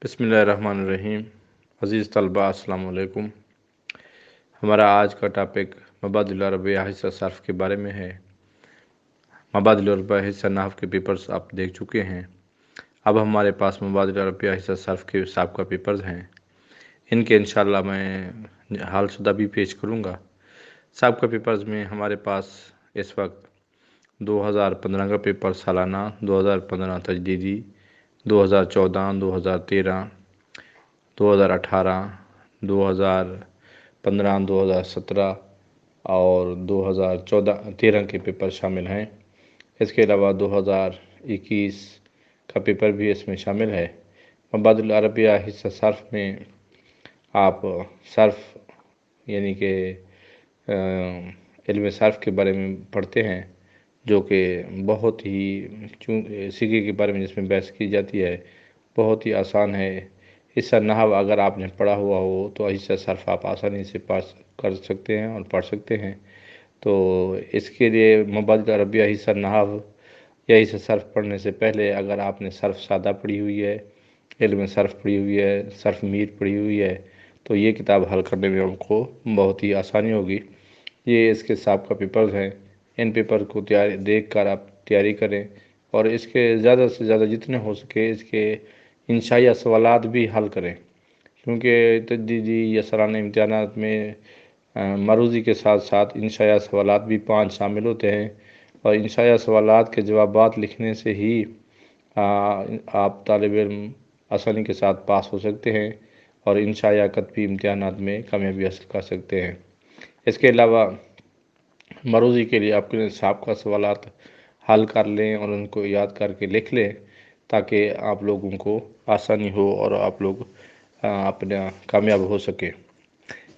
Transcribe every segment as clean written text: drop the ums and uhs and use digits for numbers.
بسم اللہ الرحمن الرحیم۔ عزیز طلباء السلام علیکم۔ ہمارا آج کا ٹاپک مبادلہ ربیہ حصہ صرف کے بارے میں ہے۔ مبادلہ ربیہ حصہ نحو کے پیپرز آپ دیکھ چکے ہیں۔ اب ہمارے پاس مبادلہ ربیہ حصہ صرف کے سابقہ پیپرز ہیں۔ ان کے انشاءاللہ میں حال شدہ بھی پیش کروں گا۔ سابقہ پیپرز میں ہمارے پاس اس وقت 2015 کا پیپر سالانہ، 2015 تجدیدی، 2014، 2013، 2018، 2015، 2017 اور 2013 کے پیپر شامل ہیں۔ اس کے علاوہ 2021 کا پیپر بھی اس میں شامل ہے۔ مبادلہ ربیہ حصہ صرف میں آپ صرف یعنی کہ علم صرف کے بارے میں پڑھتے ہیں، جو کہ بہت ہی سیکھے کے بارے میں جس میں بحث کی جاتی ہے، بہت ہی آسان ہے۔ حصہ نحو اگر آپ نے پڑھا ہوا ہو تو حصہ صرف آپ آسانی سے پاس کر سکتے ہیں اور پڑھ سکتے ہیں۔ تو اس کے لیے مبادلہ ربیہ حصہ نحو یا حصہ صرف پڑھنے سے پہلے اگر آپ نے صرف سادہ پڑھی ہوئی ہے، علم صرف پڑھی ہوئی ہے، صرف میر پڑھی ہوئی ہے، تو یہ کتاب حل کرنے میں آپ کو بہت ہی آسانی ہوگی۔ یہ اس کے سابقہ پیپرز ہیں۔ ان پیپر کو دیکھ کر آپ تیاری کریں اور اس کے زیادہ سے زیادہ جتنے ہو سکے اس کے انشائیہ سوالات بھی حل کریں، کیونکہ تجدیدی یا سالانہ امتحانات میں مروزی کے ساتھ ساتھ انشائیہ سوالات بھی 5 شامل ہوتے ہیں، اور انشائیہ سوالات کے جوابات لکھنے سے ہی آپ طالب علم آسانی کے ساتھ پاس ہو سکتے ہیں اور انشائیہ کتبی امتحانات میں کامیابی حاصل کر سکتے ہیں۔ اس کے علاوہ مروزی کے لیے آپ کے سابقہ سوالات حل کر لیں اور ان کو یاد کر کے لکھ لیں، تاکہ آپ لوگوں کو آسانی ہو اور آپ لوگ اپنا کامیاب ہو سکیں۔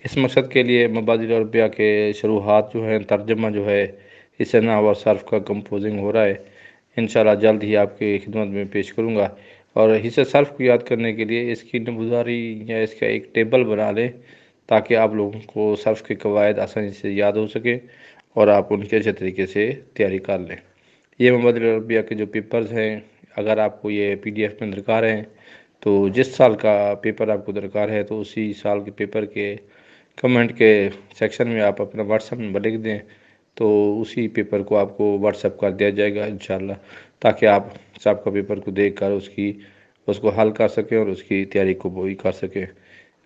اس مقصد کے لیے مبادلہ ربیہ کے شروحات جو ہیں، ترجمہ جو ہے حصہ نحو و صرف کا کمپوزنگ ہو رہا ہے، انشاءاللہ جلد ہی آپ کی خدمت میں پیش کروں گا۔ اور حصہ صرف کو یاد کرنے کے لیے اس کی نموداری یا اس کا ایک ٹیبل بنا لیں، تاکہ آپ لوگوں کو صرف کے قواعد آسانی سے یاد ہو سکیں اور آپ ان کے اچھے طریقے سے تیاری کر لیں۔ یہ مبادلہ ربیہ کے جو پیپرز ہیں، اگر آپ کو یہ PDF میں درکار ہیں تو جس سال کا پیپر آپ کو درکار ہے تو اسی سال کے پیپر کے کمنٹ کے سیکشن میں آپ اپنا WhatsApp نمبر لکھ دیں، تو اسی پیپر کو آپ کو WhatsApp کر دیا جائے گا انشاءاللہ، تاکہ آپ سابقہ پیپر کو دیکھ کر اس کو حل کر سکیں اور اس کی تیاری کو بھی کر سکیں۔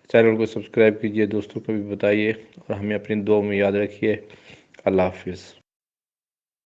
چینل کو سبسکرائب کیجئے، دوستوں کو بھی بتائیے اور ہمیں اپنی دعاؤں میں یاد رکھیے۔ اللہ حافظ۔